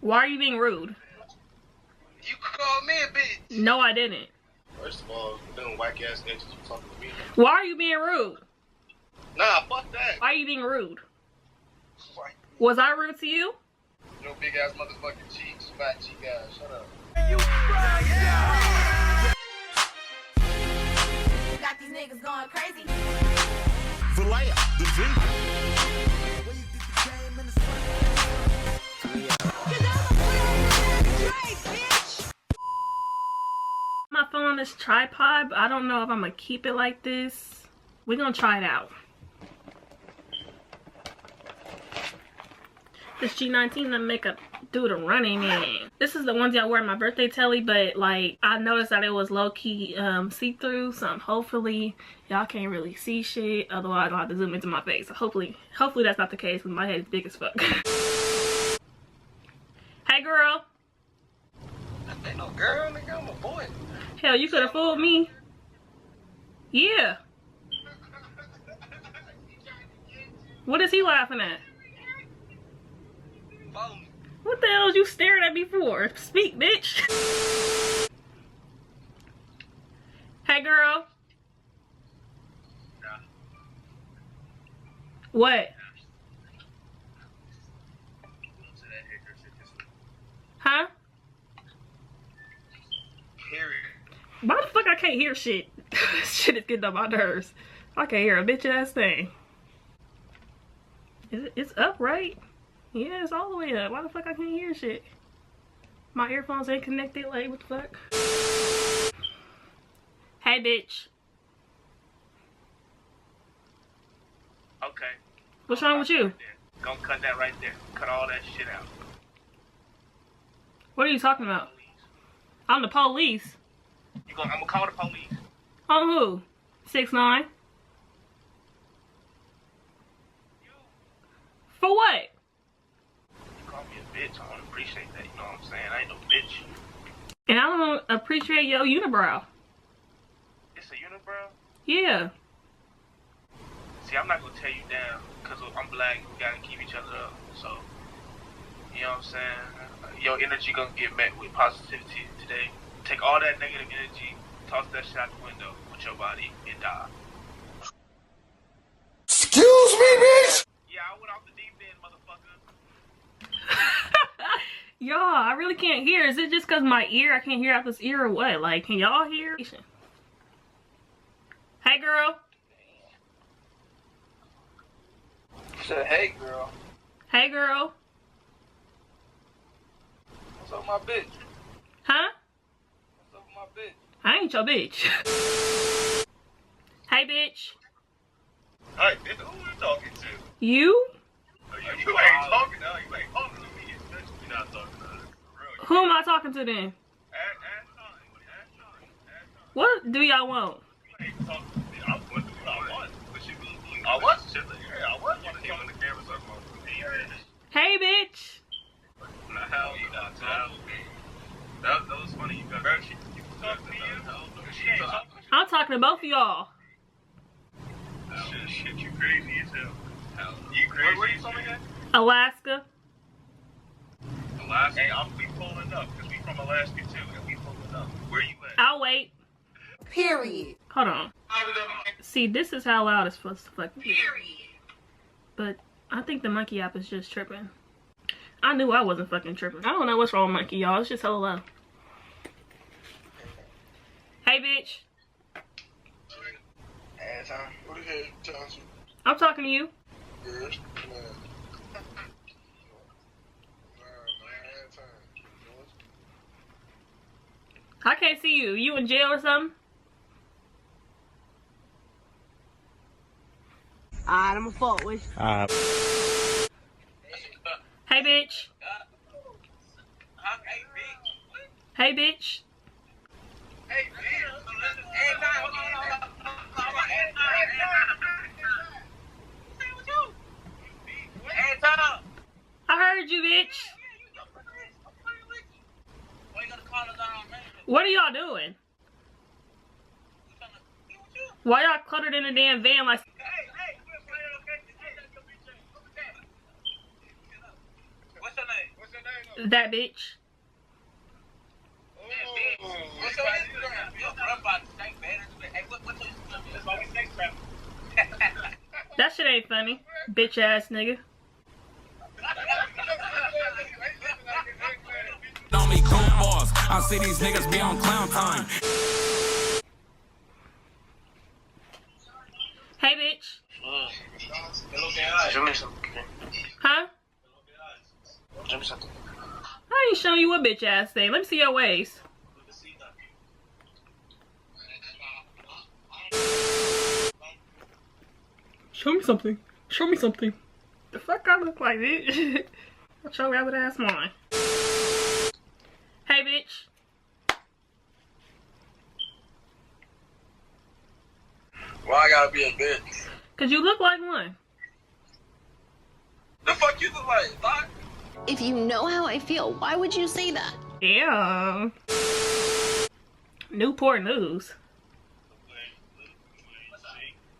Why are you being rude? You called me a bitch. No, I didn't. First of all, them whack ass niggas you talking to me. Why are you being rude? Nah, fuck that. Why are you being rude? Why? Was I rude to you? No big ass motherfucking cheeks, fat cheek ass. Shut up. Got these niggas going crazy. Fillet the drink. My phone on this tripod, but I don't know if I'm gonna keep it like this. We're gonna try it out. This G19 doesn't make a do the running in. This is the ones I wear at my birthday telly, but like I noticed that it was low-key see-through, so hopefully y'all can't really see shit. Otherwise I'll have to zoom into my face. So hopefully that's not the case because my head is big as fuck. Hey girl. That ain't no girl, nigga. I'm a boy. Hell, you could have fooled me. Yeah. What is he laughing at? What the hell is you staring at me for? Speak, bitch. Hey, girl. Nah. What? Huh? Period. Why the fuck I can't hear shit? This shit is getting on my nerves. I can't hear a bitch ass thing. It's up, right? Yeah, it's all the way up. Why the fuck I can't hear shit? My earphones ain't connected. Like, what the fuck? Hey, bitch. Okay. What's wrong with you? Gonna cut that right there. Cut all that shit out. What are you talking about? I'm the police. I'm gonna call the police. On who? 6ix9ine? For what? You call me a bitch. I don't appreciate that. You know what I'm saying? I ain't no bitch. And I don't appreciate your unibrow. It's a unibrow? Yeah. See, I'm not gonna tear you down because I'm black. We gotta keep each other up. So, you know what I'm saying? Your energy gonna get met with positivity today. Take all that negative energy, toss that shit out the window with your body, and die. Excuse me, bitch. Yeah, I went off the deep end, motherfucker. Y'all, I really can't hear. Is it just because my ear? I can't hear out this ear or what? Like, can y'all hear? Hey, girl. Said, hey, girl. Hey, girl. What's up, my bitch? Huh? What's up, my bitch? I ain't your bitch. Hey, bitch. Hey, bitch, who you talking to? You? You ain't talking to her. You ain't talking to me. You're not talking to her. Who am I talking to then? What do y'all want? You ain't talking to me. I want to do what I want. But you I was chilling. Yeah, I was want to come in the camera so Hey, bitch. Now, how you not talking? That was funny. You got her. She talking to you. She ain't talking to you. I'm talking to both of y'all. Shit, you crazy as hell. You crazy? Where you from again? Alaska. Alaska? Hey, we pulling up, because we from Alaska too, and we pulling up. Where you at? I'll wait. Period. Hold on. See, this is how loud it's supposed to fucking be. Period. But I think the monkey app is just tripping. I knew I wasn't fucking tripping. I don't know what's wrong with monkey, y'all. It's just hella low. Hey, bitch. Asshole. What the hell you talking to? I'm talking to you. Girl, I can't see you. You in jail or something? Alright, I'ma fuck with you. Hey, bitch. Hey, bitch. Hey, I heard you, bitch. What are y'all doing? Why y'all cluttered in a damn van like... What's your name? That bitch. That shit ain't funny. Bitch ass nigga. On me cool balls. I see these niggas be on clown time. Hey bitch. Show me something. Huh? Show me something. I ain't showing you a bitch ass thing. Let me see your waist. Show me something. Show me something. The fuck I look like, bitch? That's your rabbit ass mine. Hey bitch. Why I gotta be a bitch? Cause you look like one. The fuck you look like, thought? If you know how I feel, why would you say that? Damn. Newport News.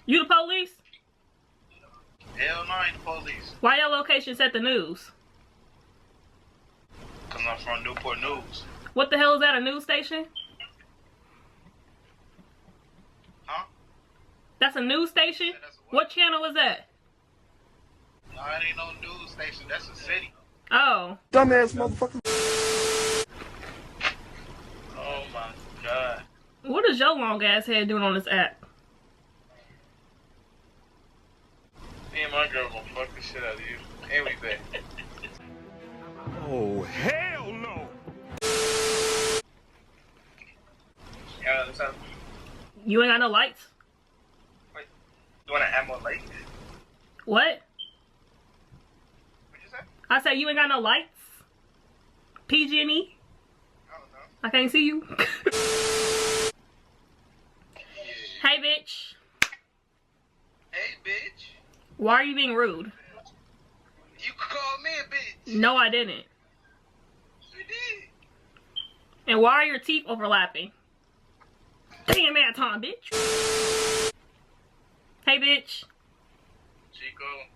You the police? Hell no, I ain't the police. Why your location set the news? Cause I'm from Newport News. What the hell is that, a news station? Huh? That's a news station? Yeah, that's a What channel is that? No, it ain't no news station. That's a city. Oh. Dumbass motherfucker. Oh my god. What is your long ass head doing on this app? Me and my girl gonna fuck the shit out of you. And we back. Oh, hell no. Yeah, what's up? You ain't got no lights? Wait, you wanna add more lights? What? What'd you say? I said you ain't got no lights? PG&E? I don't know. I can't see you. Hey bitch. Hey, bitch. Why are you being rude? You called me a bitch. No, I didn't. You did. And why are your teeth overlapping? Damn that time, bitch. Hey bitch. Chico.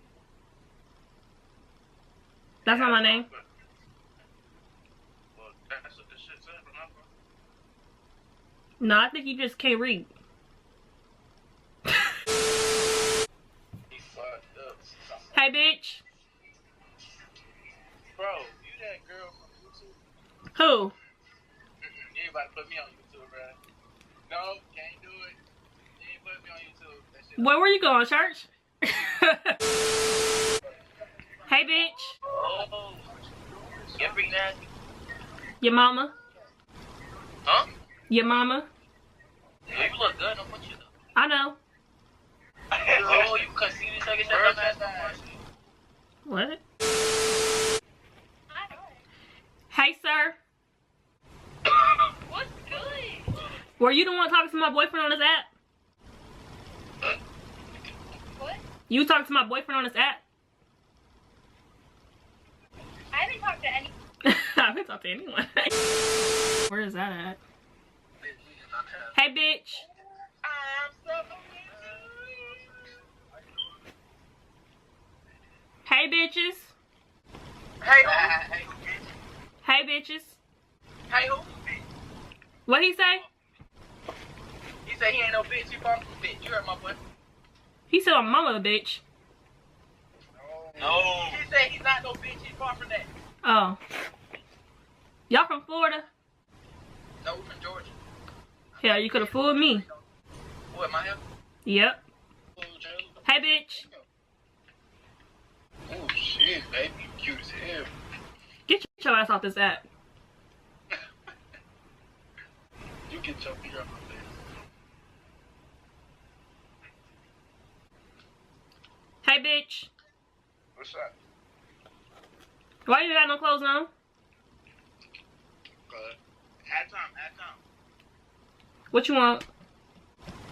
That's not my name. Well, that's what this shit said, remember? No, I think you just can't read. He fucked up. Hey bitch. Bro, you that girl from YouTube? Who? You ain't about to put me on YouTube, bro. No, can't do it. You ain't put me on YouTube. That shit. Where you going, church? Hey bitch. Oh. You freak nasty. Your mama? Huh? Your mama? Yeah, you look good. Don't put you though. I know. Oh, you conceited, suck it, shut up, ass. What? Hey sir. What's good? Were you the one talking to my boyfriend on this app? What? You talking to my boyfriend on this app? I haven't talked to any. I haven't talked to anyone. Where is that at? Hey bitch. I'm so Hey bitches. Hey, who? Hey bitches. Hey, who? What he say? He said he ain't no bitch. He far from bitch. You heard my boy? He said I'm mama the bitch. No. He said he's not no bitch. He's far from that. Oh. Y'all from Florida? No, we from Georgia. Hell, you could have fooled me. What, my hell? Yep. Hey bitch. Oh shit, baby, you cute as hell. Get your ass off this app. You get your finger off my face. Hey bitch. What's up? Why you got no clothes on? Good. Add time. What you want?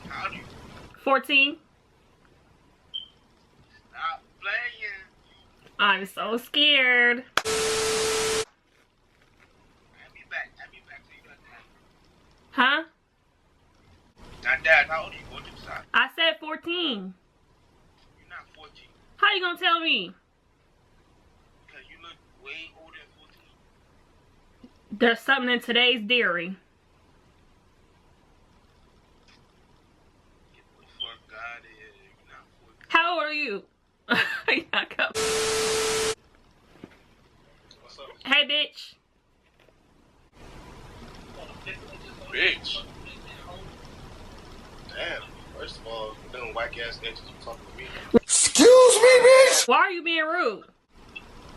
How do you? 14? Stop playing. I'm so scared. Add me back so you got that. Huh? Not dad, how old are you? Go to the side. I said 14. You're not 14. How you gonna tell me? Because you look way older than 14. There's something in today's dairy. Get the fuck out of here. You're not fucking. How old are you? What's up? Hey, bitch. Bitch. Damn. First of all, them whack ass niggas you talking to me. Excuse me, bitch! Why are you being rude?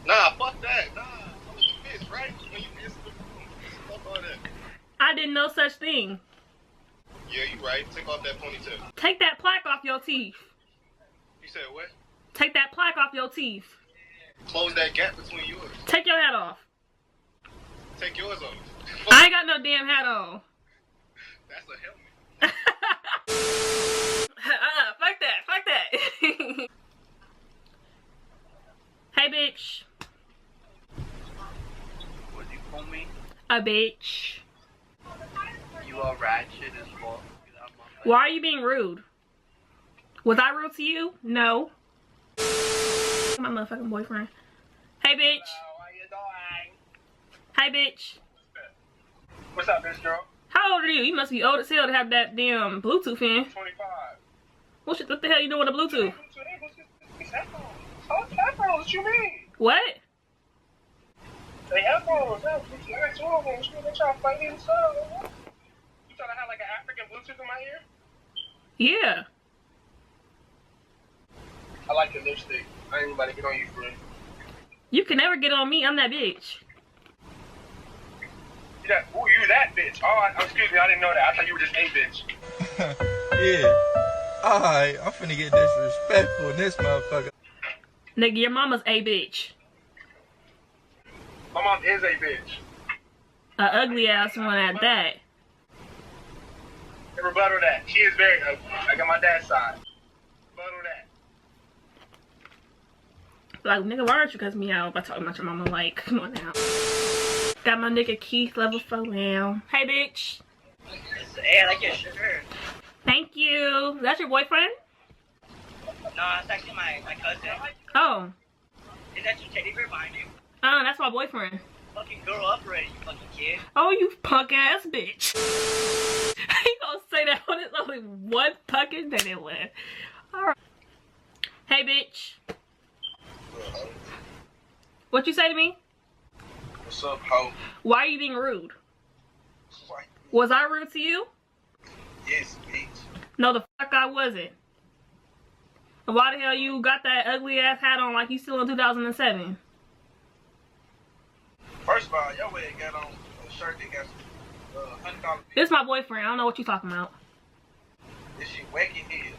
Nah, fuck that. Nah, I'm a bitch, right? When you answer the phone, fuck all that. I did no such thing. Yeah, you right. Take off that ponytail. Take that plaque off your teeth. You said what? Take that plaque off your teeth. Close that gap between yours. Take your hat off. Take yours off. I ain't got no damn hat on. That's a helmet. Fuck that. Fuck that. Hey, bitch. What do you call me? A bitch. You are ratchet as fuck. Why are you being rude? Was I rude to you? No. My motherfucking boyfriend. Hey, bitch. How you doing? Hey, bitch. What's up, bitch girl? How old are you? You must be old as hell to have that damn Bluetooth in. 25. What the hell you doing with a Bluetooth? It's headphones. Oh, it's headphones. What you mean? What? They headphones. I got two of them. They trying to fight me and stuff. You trying to have like an African Bluetooth in my ear? Yeah. I like your lipstick. I ain't about to get on you, friend. You can never get on me. I'm that bitch. You that bitch. Oh, excuse me. I didn't know that. I thought you were just a bitch. Yeah. Alright, I'm finna get disrespectful in this motherfucker. Nigga, your mama's a bitch. My mom is a bitch. A ugly ass one at that. And rebuttal that. She is very ugly. I got my dad's side. Rebuttal that. Like, nigga, why aren't you cussing me out by talking about your mama? Like, come on now. Got my nigga Keith level 4 now. Hey, bitch. Hey, I like your shirt. Thank you. That's your boyfriend? No, that's actually my cousin. Oh. Is that your teddy bear behind you? That's my boyfriend. Fucking grow up already, you fucking kid. Oh, you punk ass bitch. He gonna say that when it's only one fucking day they win. Alright. Hey, bitch. What you say to me? What's up, ho? Why are you being rude? What? Was I rude to you? Yes, bitch. No, the fuck I wasn't. And why the hell you got that ugly ass hat on like you still in 2007? First of all, your way got on a shirt that got some $100. This is my boyfriend. I don't know what you talking about. This shit wacky head.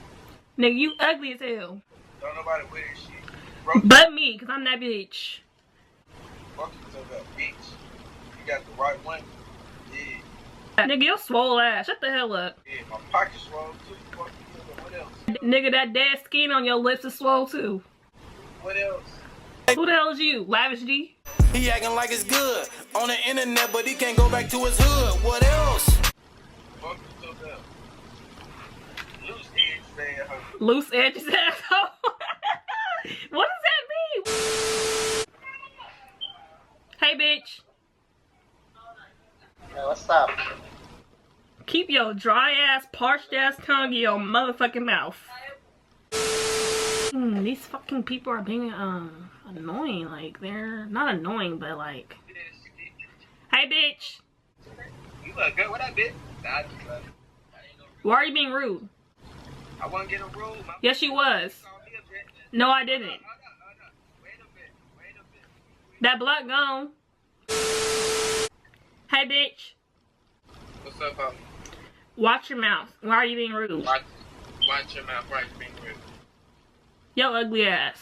Nigga, you ugly as hell. Don't nobody wear this shit. But me, cause I'm that bitch. Fuck you to that bitch. You got the right one. Yeah. Nigga, you're swole ass. Shut the hell up. Yeah, my pocket's swole too. Fuck you to that. What else? Nigga, that dead skin on your lips is swole too. What else? Who the hell is you? Lavish G? He acting like it's good on the internet, but he can't go back to his hood. What else? Fuck you to that. Loose edge asshole. Loose edges asshole? What does that mean? Hey, bitch. Hey, what's up? Keep your dry ass, parched ass tongue in your motherfucking mouth. These fucking people are being annoying. Like, they're not annoying, but like, hey, bitch. You look good with that bitch. Why are you being rude? I wasn't getting rude. Yes, you was. No, I didn't. Wait a bit. That blood gone. Hey, bitch. What's up, homie? Watch your mouth. Why are you being rude? Watch your mouth, right? Being rude. Yo, ugly ass.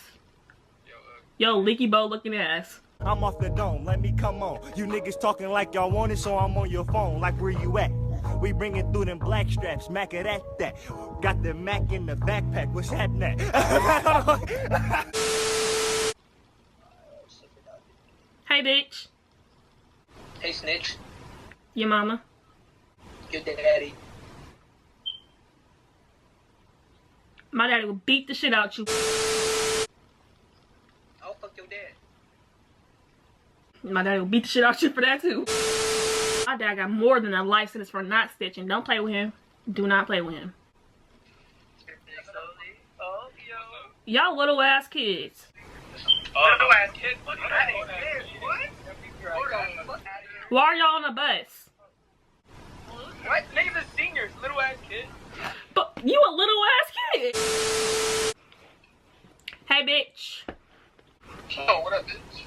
Yo, leaky bow looking ass. I'm off the dome, let me come on. You niggas talking like y'all want it, so I'm on your phone. Like, where you at? We bring it through them black straps, Mac it at that. Got the Mac in the backpack, what's happening? Hey, bitch. Hey, snitch. Your mama. Your daddy. My daddy will beat the shit out you. I'll fuck your dad. My daddy will beat the shit out you for that too. My dad got more than a life sentence for not stitching. Don't play with him. Do not play with him. Y'all little ass kids. Little ass kid. What? Why are y'all on a bus? What? Niggas are seniors. Little ass kid. But you a little ass kid. Hey, bitch. Oh, what up, bitch?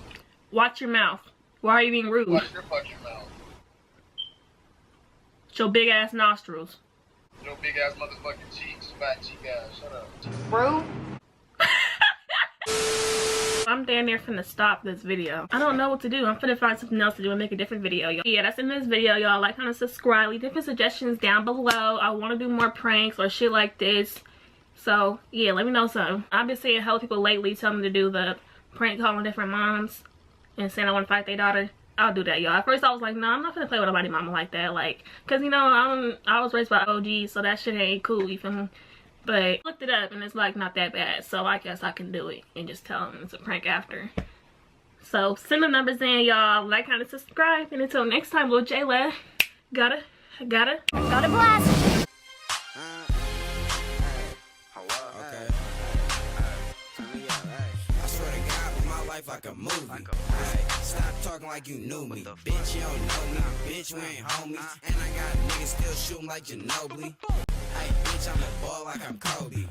Watch your mouth. Why are you being rude? Watch your fucking mouth. It's your big ass nostrils. Your big ass motherfucking cheeks, fat cheek ass. Shut up. Rude. I'm damn near finna stop this video. I don't know what to do. I'm finna find something else to do and make a different video, y'all. Yeah, that's in this video, y'all. Like, comment, subscribe, leave different suggestions down below. I want to do more pranks or shit like this. So, yeah, let me know something. I've been seeing hella people lately tell me to do the prank calling different moms and saying I want to fight their daughter. I'll do that, y'all. At first I was like, no, I'm not gonna play with nobody's mama like that. Like, cause you know, I was raised by OG, so that shit ain't cool, you feel me? But I looked it up and it's like not that bad. So I guess I can do it and just tell them it's a prank after. So send the numbers in, y'all. Like, comment, subscribe. And until next time, little Jayla, gotta blast. Like a movie. Stop talking like you knew me. Bitch, you don't know me. Bitch, we ain't homies. And I got niggas still shooting like Ginobili. Hey, bitch, I'm a ball like I'm Kobe.